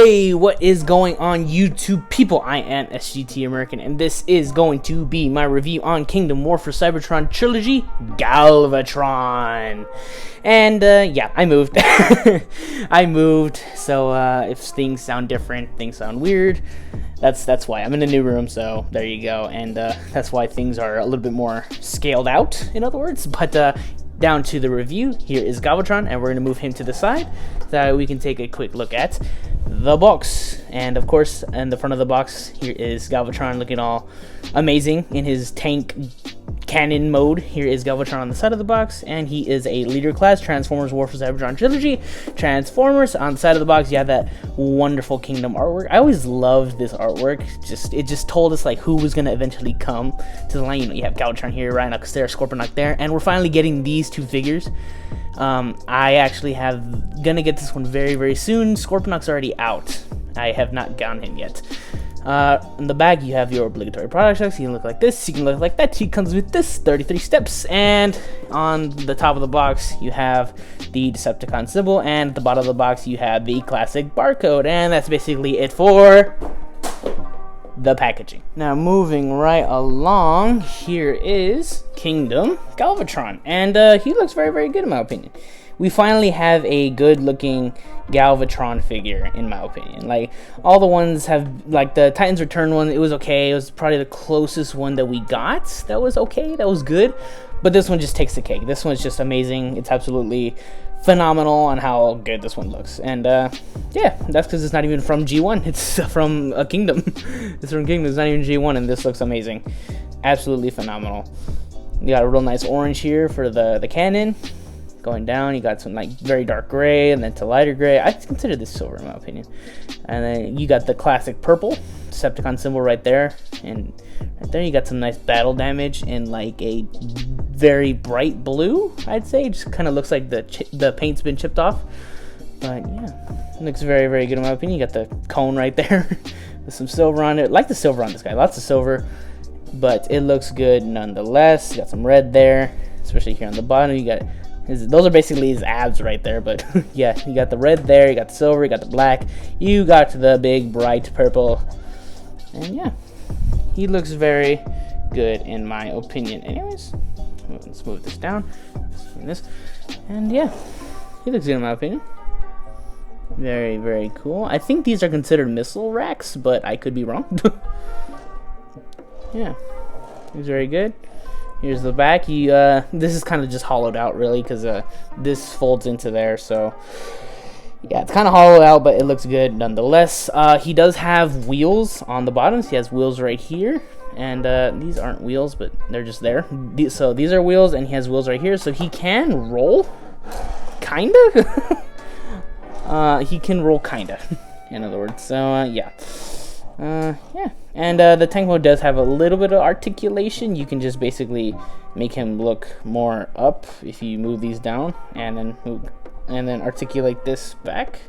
Hey, what is going on, YouTube people? I am SGT American, and this is going to be my review on Kingdom Warfare Cybertron Trilogy Galvatron. And yeah, I moved. I moved, so if things sound different, things sound weird, that's why. I'm in a new room, so there you go. And that's why things are a little bit more scaled out, in other words. But down to the review, here is Galvatron, and we're going to move him to the side so that we can take a quick look at the box. And of course, in the front of the box, here is Galvatron looking all amazing in his tank cannon mode. Here is Galvatron on the side of the box, and he is a leader class, Transformers Warfare Cybertron Trilogy. Transformers. On the side of the box, you have that wonderful Kingdom artwork. I always loved this artwork. It just told us like who was going to eventually come to the line. You know, you have Galvatron here, Rhinox there, Scorponok there, and we're finally getting these two figures. I actually have gonna get this one very soon. Scorponok's already out. I have not gotten him yet. In the bag, you have your obligatory product checks. You can look like this, you can look like that. He comes with this 33 steps, and on the top of the box, you have the Decepticon symbol, and at the bottom of the box, you have the classic barcode, and that's basically it for the packaging. Now, moving right along, here is Kingdom Galvatron, and he looks very good in my opinion. We finally have a good looking Galvatron figure, in my opinion. Like, all the ones have, like the Titans Return one, it was okay. It was probably the closest one that we got. That was okay, that was good. But this one just takes the cake. This one's just amazing. It's absolutely phenomenal on how good this one looks. And yeah, that's because it's not even from G1. It's from a Kingdom. It's from Kingdom. It's not even G1, and this looks amazing. Absolutely phenomenal. You got a real nice orange here for the cannon. Going down, you got some like very dark gray, and then to lighter gray. I consider this silver in my opinion. And then you got the classic purple Decepticon symbol right there, and right there you got some nice battle damage in like a very bright blue. I'd say it just kind of looks like the paint's been chipped off. But yeah, it looks very good in my opinion. You got the cone right there with some silver on it. I like the silver on this guy, lots of silver, but it looks good nonetheless. You got some red there, especially here on the bottom. You got those are basically his abs right there, but yeah, you got the red there, you got the silver, you got the black, you got the big bright purple, and yeah, he looks very good in my opinion. Anyways, let's move this down, and yeah, he looks good in my opinion. Very cool. I think these are considered missile racks, but I could be wrong. Yeah, he's very good. Here's the back. This is kind of just hollowed out, really, because this folds into there. So, yeah, it's kind of hollowed out, but it looks good nonetheless. He does have wheels on the bottoms. He has wheels right here, and these aren't wheels, but they're just there. So these are wheels, and he has wheels right here. So he can roll, kinda. He can roll kinda, in other words. So yeah. Yeah, and the tank mode does have a little bit of articulation. You can just basically make him look more up if you move these down, and then articulate this back.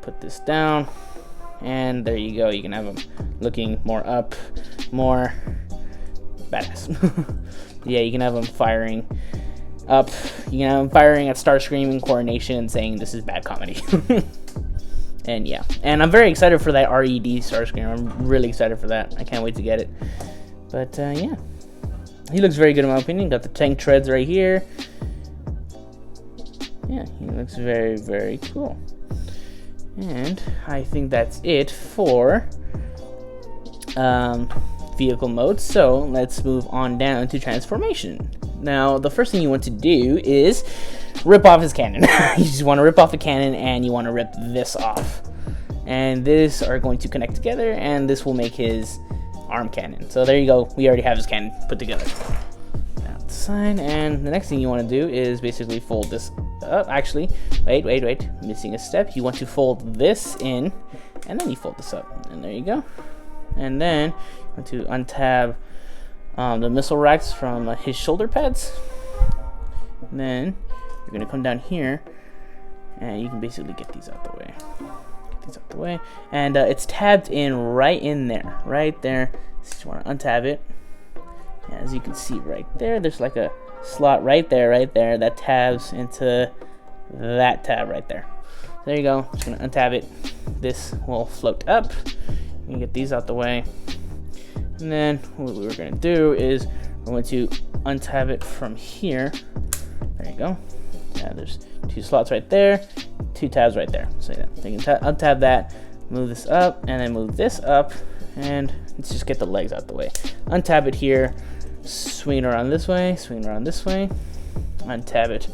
Put this down, and there you go. You can have him looking more up, more badass. Yeah, you can have him firing up. You can have him firing at Starscream in coordination and saying this is bad comedy. And yeah, and I'm very excited for that RED Starscream. I'm really excited for that. I can't wait to get it. But yeah, he looks very good in my opinion. Got the tank treads right here. Yeah, he looks very cool. And I think that's it for vehicle mode. So let's move on down to transformation. Now, the first thing you want to do is rip off his cannon. You just want to rip off the cannon, and you want to rip this off. And this are going to connect together, and this will make his arm cannon. So there you go. We already have his cannon put together. Now the side, and the next thing you want to do is basically fold this up. Actually, wait. Missing a step. You want to fold this in, and then you fold this up. And there you go. And then you want to untab the missile racks from his shoulder pads. And then you're gonna come down here, and you can basically get these out the way. And it's tabbed in right there. So you want to untab it. As you can see right there, there's like a slot right there that tabs into that tab right there. There you go. Just gonna untab it. This will float up. You get these out the way. And then what we're gonna do is we're going to untab it from here. There you go. Yeah, there's 2 slots right there, 2 tabs right there. So yeah, you can untab that, move this up, and then move this up, and let's just get the legs out the way. Untab it here, swing it around this way, swing it around this way. Untab it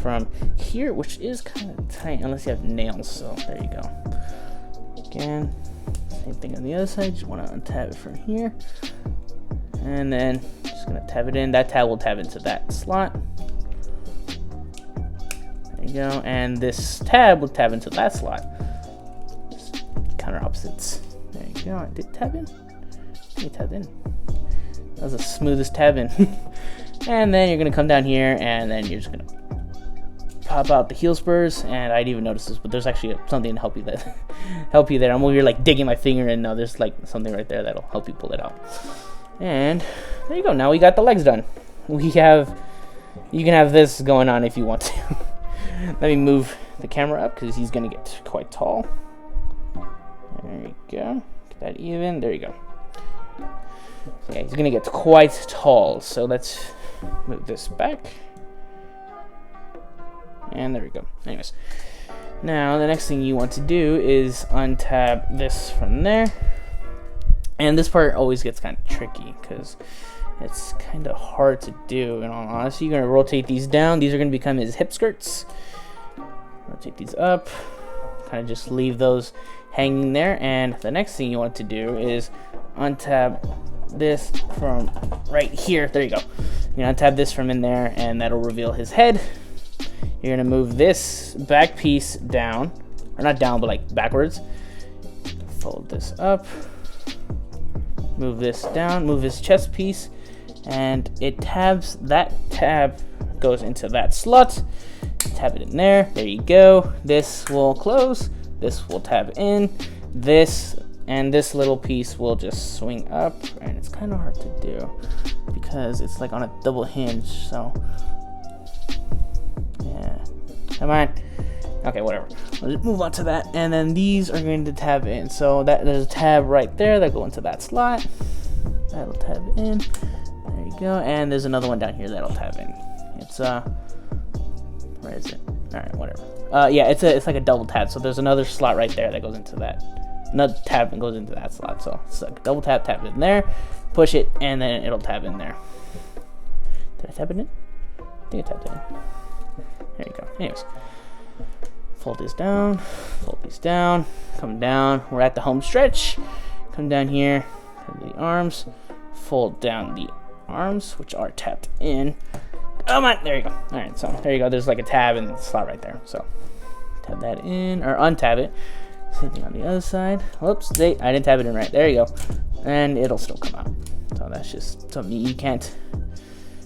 from here, which is kind of tight unless you have nails. So there you go. Again, same thing on the other side. Just want to untab it from here, and then just gonna tab it in. That tab will tab into that slot. There you go, and this tab will tab into that slot. Just counter opposites. There you go. I did tab in. You tabbed in. That was the smoothest tab in. And then you're gonna come down here, and then you're just gonna pop out the heel spurs. And I didn't even notice this, but there's actually something to help you that help you there. I'm over here like digging my finger, and now there's like something right there that'll help you pull it out. And there you go. Now we got the legs done. You can have this going on if you want to. Let me move the camera up because he's gonna get quite tall. There you go. Get that even. There you go. Yeah, he's gonna get quite tall. So let's move this back. And there we go. Anyways, now the next thing you want to do is untab this from there. And this part always gets kind of tricky because it's kind of hard to do, in all honesty. You're gonna rotate these down. These are gonna become his hip skirts. Rotate these up. Kind of just leave those hanging there. And the next thing you want to do is untab this from right here. There you go. You're gonna untab this from in there, and that'll reveal his head. You're gonna move this back piece down, or not down, but like backwards. Fold this up. Move this down. Move his chest piece. And it tabs, that tab goes into that slot. Tab it in there. There you go. This will close. This will tab in. This and this little piece will just swing up. And it's kind of hard to do because it's like on a double hinge. So, yeah. Come on. Okay, whatever. We'll just move on to that. And then these are going to tab in. So there's a tab right there that go into that slot. That'll tab in. There you go, and there's another one down here that'll tab in. It's where is it? All right, whatever. Yeah, it's like a double tab. So there's another slot right there that goes into that. Another tab and goes into that slot. So it's like double tab it in there, push it, and then it'll tab in there. Did I tab it in? I think I tabbed it in. There you go. Anyways, fold this down, fold these down, come down. We're at the home stretch. Come down here, the arms, fold down the arms, which are tapped in. Come on, there you go. All right, so there you go. There's like a tab in the slot right there. So tab that in, or untab it. Same thing on the other side. Whoops, I didn't tab it in right. There you go. And it'll still come out. So that's just something you can't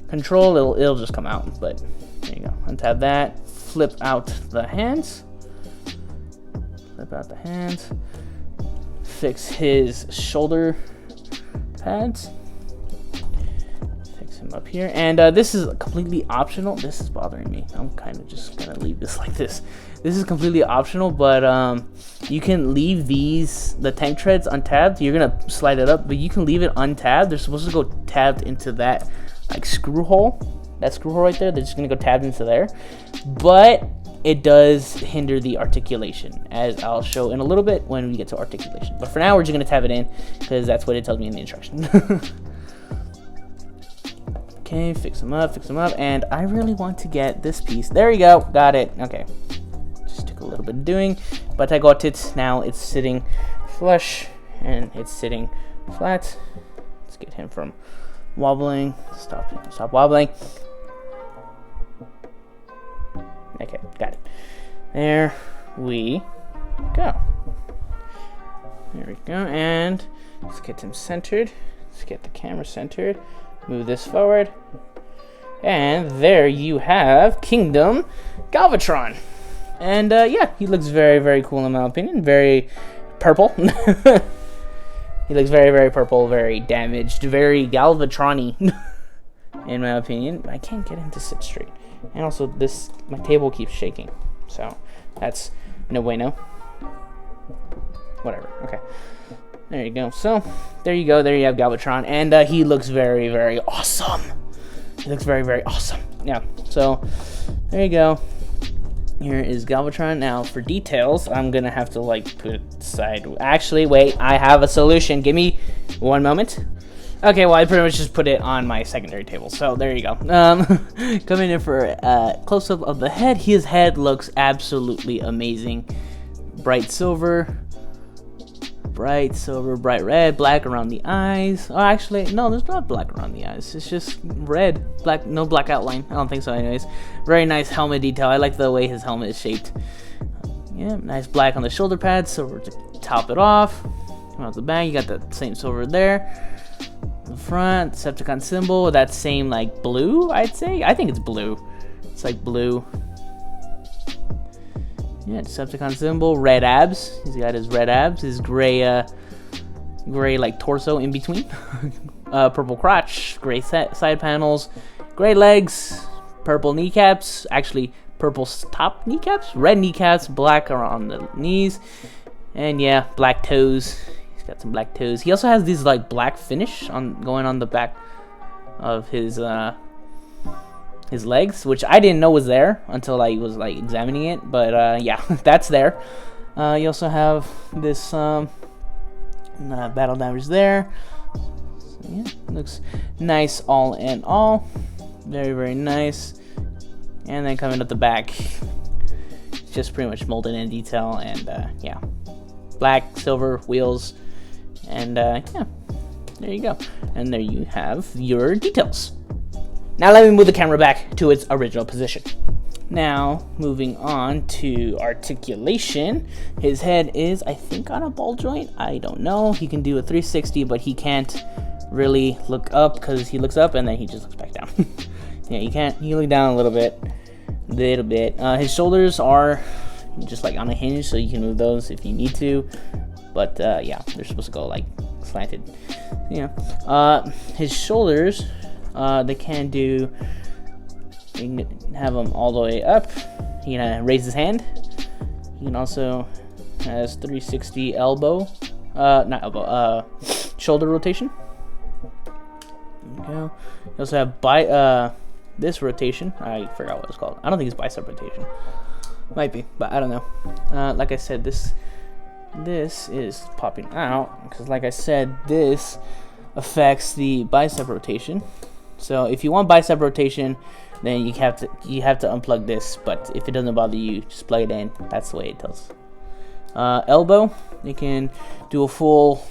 control. It'll just come out. But there you go. Untab that. Flip out the hands. Flip out the hands. Fix his shoulder pads. Fix him up here. And this is completely optional. This is bothering me. I'm kind of just gonna leave this like this. This is completely optional, but you can leave the tank treads untabbed. You're gonna slide it up, but you can leave it untabbed. They're supposed to go tabbed into that like screw hole. That screw hole right there. They're just gonna go tabbed into there. But it does hinder the articulation, as I'll show in a little bit when we get to articulation. But for now, we're just gonna tab it in because that's what it tells me in the instruction. Okay, fix them up, and I really want to get this piece. There you go, got it. Okay, just took a little bit of doing, but I got it. Now it's sitting flush and it's sitting flat. Let's get him from wobbling. Stop wobbling. Okay, got it. There we go. There we go, and let's get him centered. Let's get the camera centered. Move this forward. And there you have Kingdom Galvatron. And yeah, he looks very, very cool in my opinion. Very purple. He looks very, very purple, very damaged, very Galvatron-y in my opinion. I can't get him to sit straight. And also my table keeps shaking. So that's No bueno. Whatever. Okay. There you go. So, there you go. There you have Galvatron. And he looks very, very awesome. He looks very, very awesome. Yeah. So, there you go. Here is Galvatron. Now, for details, I'm going to have to, like, put it aside. Actually, wait. I have a solution. Give me one moment. Okay, well, I pretty much just put it on my secondary table. So, there you go. Coming in for a close-up of the head. His head looks absolutely amazing. Bright silver, bright red, black around the eyes. Oh, actually, no, there's not black around the eyes. It's just red, black, no black outline. I don't think so anyways. Very nice helmet detail. I like the way his helmet is shaped. Yeah, nice black on the shoulder pads, silver to top it off. Come out the back, you got the same silver there. The front, Decepticon symbol, that same like blue, I'd say. I think it's blue. It's like blue. Yeah, Decepticon symbol, red abs. He's got his red abs, his gray like torso in between. Purple crotch, gray side panels, gray legs, purple kneecaps. Actually, purple top kneecaps, red kneecaps, black around the knees, and yeah, black toes. He's got some black toes. He also has these like black finish going on the back of his legs, which I didn't know was there until I was like examining it, but yeah, that's there. You also have this battle damage there. So, yeah, looks nice all in all. Very, very nice. And then coming up the back, it's just pretty much molded in detail, and yeah, black, silver wheels, and yeah, there you go. And there you have your details. Now let me move the camera back to its original position. Now, moving on to articulation. His head is, I think, on a ball joint. I don't know. He can do a 360, but he can't really look up because he looks up and then he just looks back down. Yeah, he can't. He look down a little bit. His shoulders are just like on a hinge, so you can move those if you need to. But yeah, they're supposed to go like slanted. Yeah. His shoulders. They can do. You can have them all the way up. He can raise his hand. He can also has 360 elbow, not elbow, shoulder rotation. There you go. You also have this rotation. I forgot what it's called. I don't think it's bicep rotation. Might be, but I don't know. Like I said, this is popping out because, like I said, this affects the bicep rotation. So if you want bicep rotation, then you have to unplug this. But if it doesn't bother you, just plug it in. That's the way it does. Elbow, you can do a full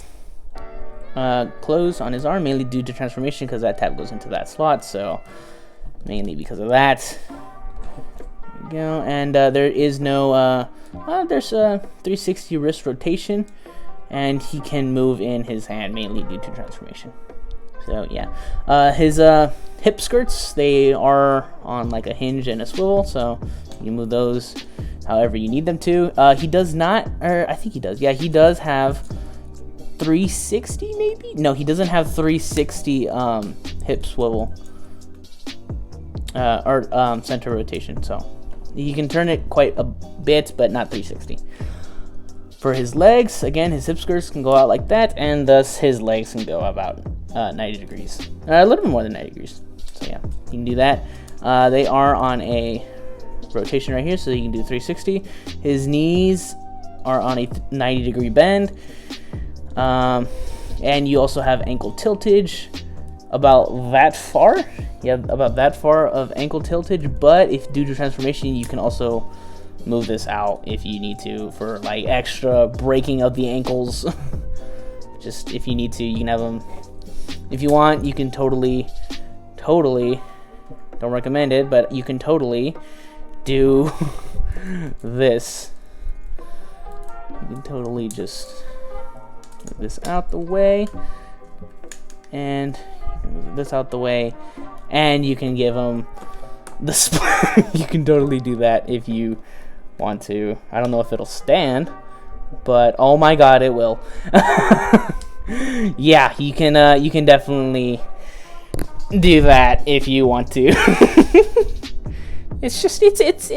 close on his arm, mainly due to transformation because that tab goes into that slot. So mainly because of that. There you go. And there is no there's a 360 wrist rotation, and he can move in his hand mainly due to transformation. So yeah, his hip skirts, they are on like a hinge and a swivel, so you can move those however you need them to. He does not, or I think he does. Yeah, he does have 360 maybe? No, he doesn't have 360 hip swivel or center rotation. So you can turn it quite a bit, but not 360. For his legs, again, his hip skirts can go out like that, and thus his legs can go about 90 degrees. A little bit more than 90 degrees. So yeah, you can do that. They are on a rotation right here, so you can do 360. His knees are on a 90 degree bend. And you also have ankle tiltage about that far. You have about that far of ankle tiltage, but if due to transformation, you can also move this out if you need to for like extra breaking of the ankles. Just if you need to, you can have them. If you want, you can totally, don't recommend it, but you can totally do this. You can totally just move this out the way, and you can move this out the way, and you can give them the split. You can totally do that if you want to. I don't know if it'll stand, but oh my god, it will. Yeah, you can definitely do that if you want to. It's just it's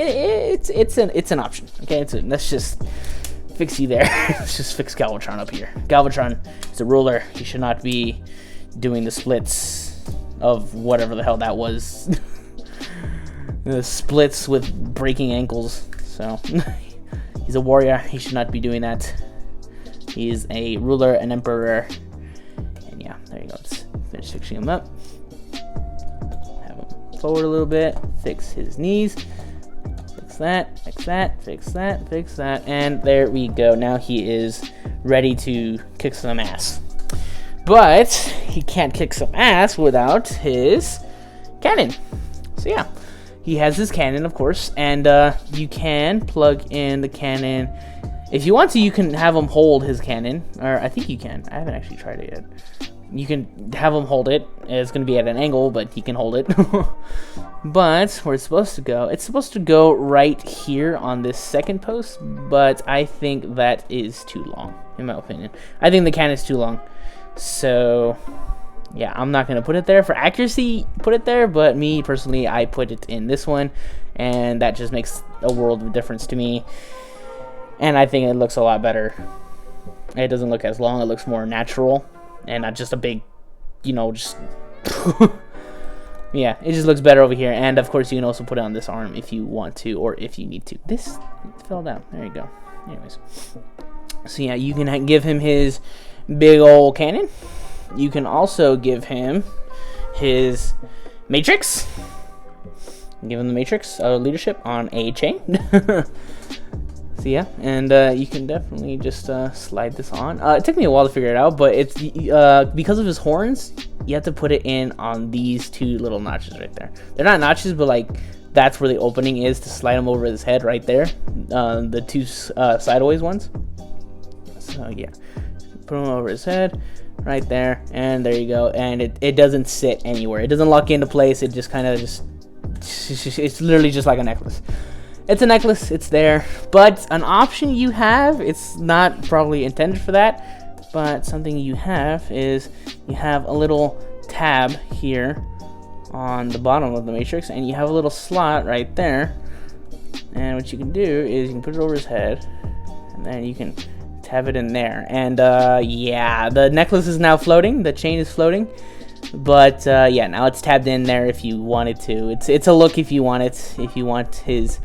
an option. Okay. Okay, so let's just fix you there. Let's just fix Galvatron up here. Galvatron is a ruler. He should not be doing the splits of whatever the hell that was. The splits with breaking ankles. So he's a warrior. He should not be doing that. He's a ruler, an emperor. And yeah, there you go. Let's finish fixing him up. Have him forward a little bit. Fix his knees. Fix that, fix that, fix that, fix that. And there we go. Now he is ready to kick some ass. But he can't kick some ass without his cannon. So yeah, he has his cannon, of course. And you can plug in the cannon. If you want to, you can have him hold his cannon. Or I think you can. I haven't actually tried it yet. You can have him hold it. It's going to be at an angle, but he can hold it. But where it's supposed to go right here on this second post. But I think that is too long, in my opinion. I think the cannon is too long. So, yeah, I'm not going to put it there. For accuracy, put it there. But me, personally, I put it in this one. And that just makes a world of difference to me. And I think it looks a lot better. It doesn't look as long. It looks more natural. And not just a big, you know, just... Yeah, it just looks better over here. And, of course, you can also put it on this arm if you want to or if you need to. This fell down. There you go. Anyways. So, yeah, you can give him his big old cannon. You can also give him his matrix. Give him the matrix leadership on a chain. So yeah, and you can definitely just slide this on. It took me a while to figure it out, but it's because of his horns, you have to put it in on these two little notches right there. They're not notches, but like that's where the opening is to slide him over his head right there. The two sideways ones. So yeah, put him over his head right there, and there you go. And it doesn't sit anywhere. It doesn't lock into place. It just kind of it's literally just like a necklace. It's a necklace, it's there, but an option you have, it's not probably intended for that, but something you have is you have a little tab here on the bottom of the matrix, and you have a little slot right there, and what you can do is you can put it over his head, and then you can tab it in there, and yeah, the necklace is now floating, the chain is floating, but yeah, now it's tabbed in there if you wanted to. It's a look if you want it, if you want his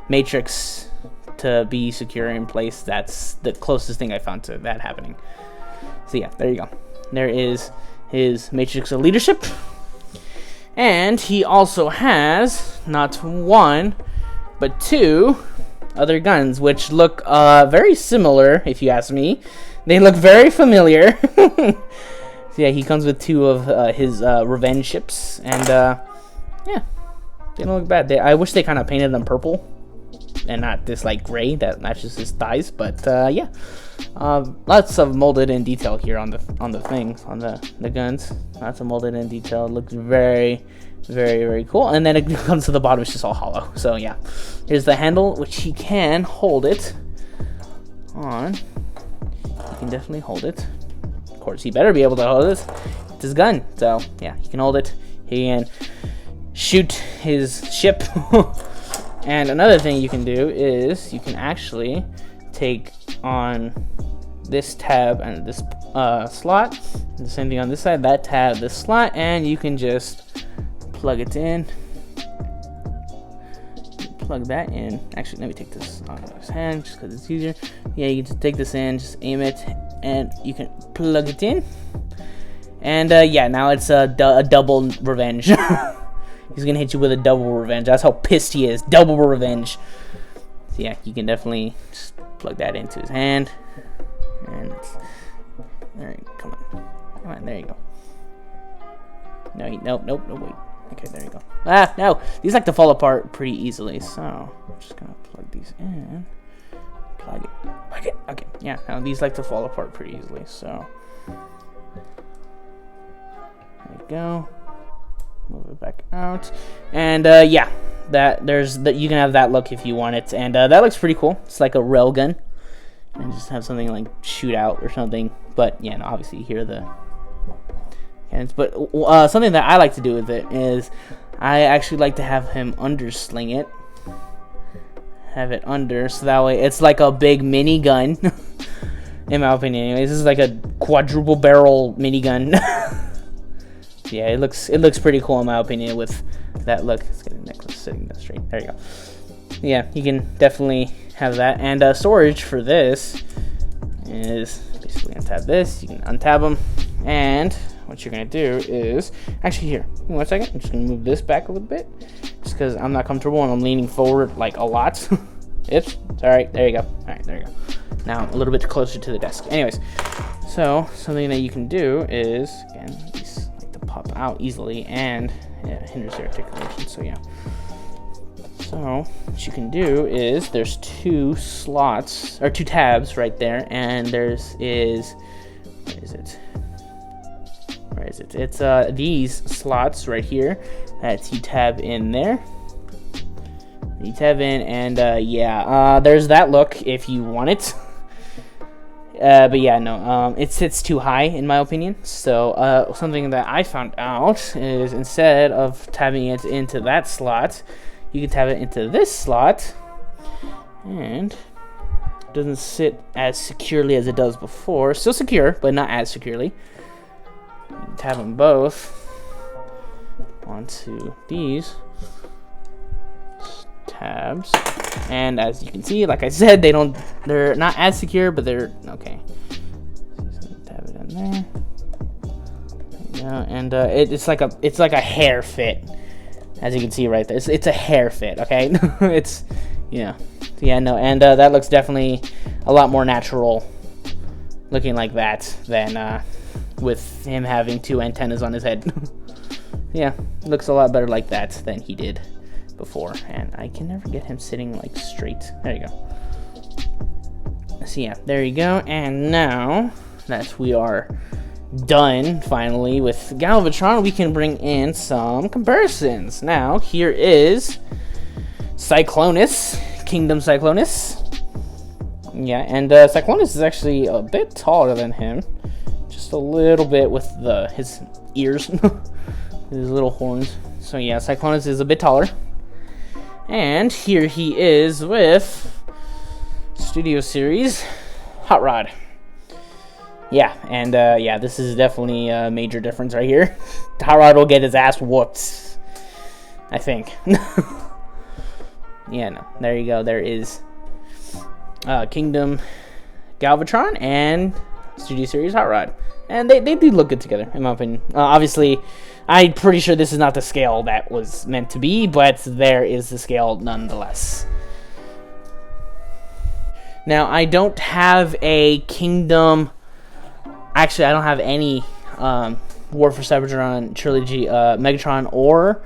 matrix to be secure in place. That's the closest thing I found to that happening. So yeah, there you go. There is his matrix of leadership, and he also has not one but two other guns, which look very similar, if you ask me. They look very familiar. So yeah, he comes with two of his revenge ships, and yeah, they don't look bad. I wish they kind of painted them purple and not this like gray that matches his thighs, but yeah, lots of molded in detail here on the things, on the guns. Lots of molded in detail. It looks very, very, very cool. And then it comes to the bottom, it's just all hollow. So yeah, here's the handle, which he can hold it on. He can definitely hold it. Of course, he better be able to hold it. It's his gun, so yeah, he can hold it. He can shoot his ship. And another thing you can do is you can actually take on this tab and this slot, the same thing on this side, that tab, this slot, and you can just plug it in. Plug that in. Actually, let me take this on his hand just because it's easier. Yeah, you can just take this in, just aim it, and you can plug it in. And yeah, now it's a double revenge. He's gonna hit you with a double revenge. That's how pissed he is. Double revenge. So yeah, you can definitely just plug that into his hand. And there you go. Come on, there you go. No, nope, wait. Okay, there you go. Ah, no, these like to fall apart pretty easily. So I'm just gonna plug these in. Plug it. Okay, yeah. Now these like to fall apart pretty easily. So there you go. Move it back out, and yeah, you can have that look if you want it, and that looks pretty cool. It's like a rail gun, and just have something like shoot out or something. But yeah, no, obviously here are the cannons. But something that I like to do with it is I actually like to have him undersling it. have it under, so that way it's like a big minigun. In my opinion, anyways, this is like a quadruple barrel minigun. Yeah, it looks pretty cool in my opinion with that look. Let's get a necklace sitting down straight. There you go. Yeah, you can definitely have that. And storage for this is basically untab this. You can untab them, and what you're gonna do is actually here. Give me 1 second. I'm just gonna move this back a little bit, just because I'm not comfortable and I'm leaning forward like a lot. Oops. All right, there you go. All right, there you go. Now a little bit closer to the desk. Anyways, so something that you can do is, again, these like to pop out easily, and yeah, it hinders the articulation. So yeah. So what you can do is there's 2 slots or 2 tabs right there, and where is it? It's these slots right here that you tab in there. You tab in, and yeah, there's that look if you want it. But yeah, no, it sits too high in my opinion. So something that I found out is instead of tabbing it into that slot, you can tab it into this slot, and it doesn't sit as securely as it does before. Still secure, but not as securely. You can tab them both onto these tabs, and as you can see, like I said, they're not as secure, but they're okay. So tab it in there. Yeah, and it's like a hair fit, as you can see right there. It's a hair fit, okay? It's yeah, no, and that looks definitely a lot more natural looking like that than with him having 2 antennas on his head. Yeah, looks a lot better like that than he did before, and I can never get him sitting like straight. There you go. So yeah, there you go. And now that we are done finally with Galvatron, we can bring in some comparisons. Now here is Cyclonus, Kingdom Cyclonus. Yeah, and Cyclonus is actually a bit taller than him, just a little bit with his ears, his little horns. So yeah, Cyclonus is a bit taller. And here he is with Studio Series Hot Rod. Yeah, and yeah, this is definitely a major difference right here. Hot Rod will get his ass whooped, I think. Yeah, no, there you go. There is Kingdom Galvatron and Studio Series Hot Rod. And they do look good together, in my opinion. Obviously, I'm pretty sure this is not the scale that was meant to be, but there is the scale nonetheless. Now, I don't have a Kingdom... Actually, I don't have any War for Cybertron Trilogy Megatron or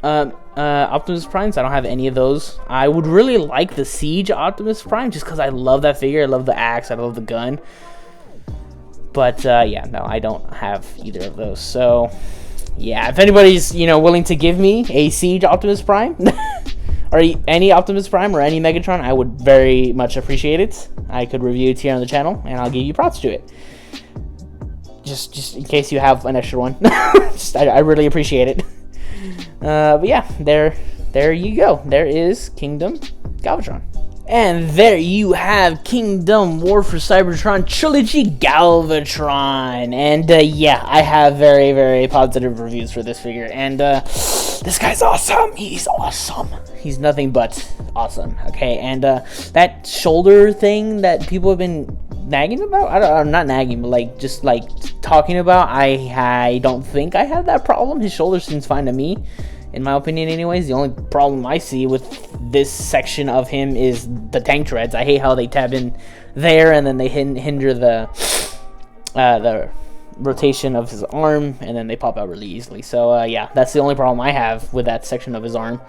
Optimus Primes. I don't have any of those. I would really like the Siege Optimus Prime, just because I love that figure. I love the axe. I love the gun. But, yeah, no, I don't have either of those. So... yeah, if anybody's, willing to give me a Siege Optimus Prime, or any Optimus Prime or any Megatron, I would very much appreciate it. I could review it here on the channel, and I'll give you props to it. Just in case you have an extra one. I really appreciate it. But yeah, there you go. There is Kingdom Galvatron. And there you have Kingdom War for Cybertron Trilogy Galvatron. And yeah, I have very, very positive reviews for this figure. And this guy's awesome. He's awesome. He's nothing but awesome. Okay, and that shoulder thing that people have been nagging about, I'm not nagging, but like just like talking about, I don't think I have that problem. His shoulder seems fine to me, in my opinion anyways. The only problem I see with this section of him is the tank treads. I hate how they tab in there, and then they hinder the rotation of his arm, and then they pop out really easily. So yeah, that's the only problem I have with that section of his arm.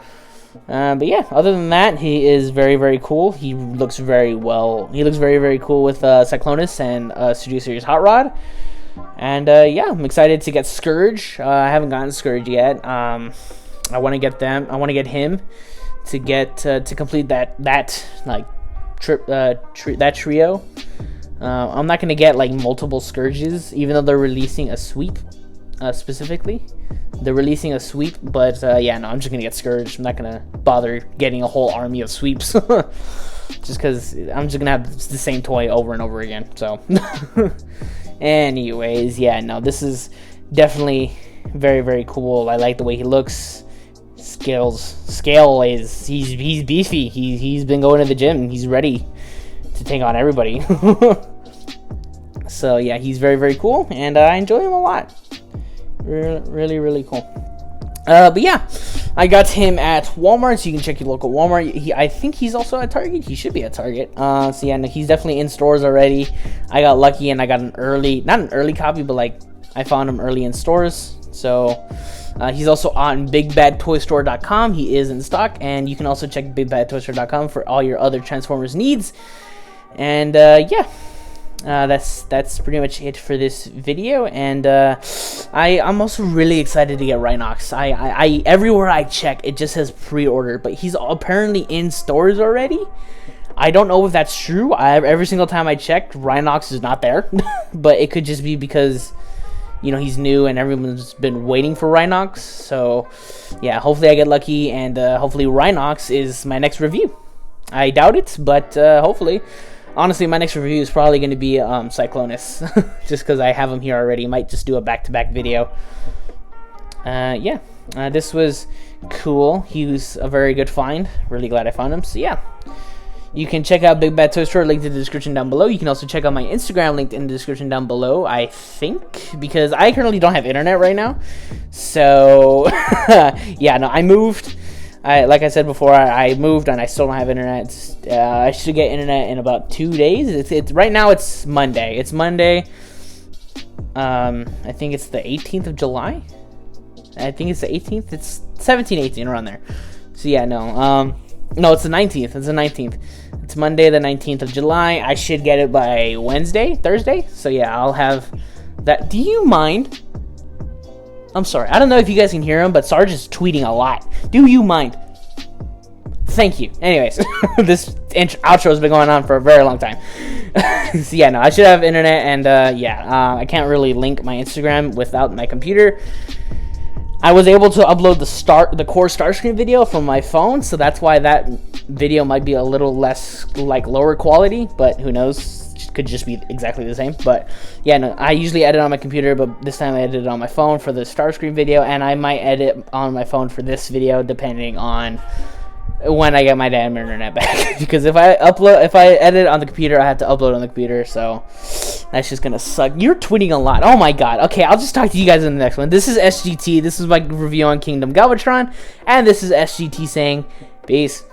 But yeah, other than that, he is very, very cool. He looks very well. He looks very, very cool with Cyclonus and Studio Series Hot Rod. And yeah, I'm excited to get Scourge. I haven't gotten Scourge yet. I want to get them. I want to get him to get to complete that like that trio. I'm not gonna get like multiple Scourges, even though they're releasing a sweep specifically. They're releasing a sweep, but yeah, no, I'm just gonna get Scourge. I'm not gonna bother getting a whole army of sweeps. Just because I'm just gonna have the same toy over and over again. So anyways, yeah, no, this is definitely very, very cool. I like the way he looks. Scale is he's beefy. He's been going to the gym. He's ready to take on everybody. So yeah, he's very, very cool, and I enjoy him a lot. Really, really cool. But yeah, I got him at Walmart, so you can check your local Walmart. I think he's also at Target. He should be at Target. So yeah, no, he's definitely in stores already. I got lucky and I got not an early copy, but like I found him early in stores. So he's also on BigBadToyStore.com. He is in stock, and you can also check BigBadToyStore.com for all your other Transformers needs. And yeah. That's pretty much it for this video, and I'm also really excited to get Rhinox. I everywhere I check, it just says pre-order, but he's apparently in stores already. I don't know if that's true. Every single time I checked, Rhinox is not there, but it could just be because, you know, he's new and everyone's been waiting for Rhinox. So yeah, hopefully I get lucky, and hopefully Rhinox is my next review. I doubt it, but hopefully. Honestly, my next review is probably going to be Cyclonus, just because I have him here already. Might just do a back-to-back video. Yeah, this was cool. He was a very good find. Really glad I found him. So yeah, you can check out Big Bad Toy Store, linked in the description down below. You can also check out my Instagram, linked in the description down below, I think, because I currently don't have internet right now. So yeah, no, I moved. Like I said before, I moved and I still don't have internet. I should get internet in about 2 days. It's right now. It's Monday. It's Monday. I think it's the 18th of July. I think it's the 18th. It's 17, 18 around there. So yeah, no. No, it's the 19th. It's the 19th. It's Monday, the 19th of July. I should get it by Thursday. So yeah, I'll have that. Do you mind? I'm sorry. I don't know if you guys can hear him, but Sarge is tweeting a lot. Do you mind? Thank you. Anyways, this outro has been going on for a very long time. So yeah, no, I should have internet, and yeah, I can't really link my Instagram without my computer. I was able to upload the core Starscream video from my phone, so that's why that video might be a little less, like, lower quality, but who knows? Could just be exactly the same. But yeah, no, I usually edit on my computer, but this time I edited on my phone for the Starscream video, and I might edit on my phone for this video depending on when I get my damn internet back. Because if I edit on the computer, I have to upload on the computer, so that's just gonna suck. You're tweeting a lot. Oh my god. Okay, I'll just talk to you guys in the next one. This is SGT. This is my review on Kingdom Galvatron, and this is SGT saying peace.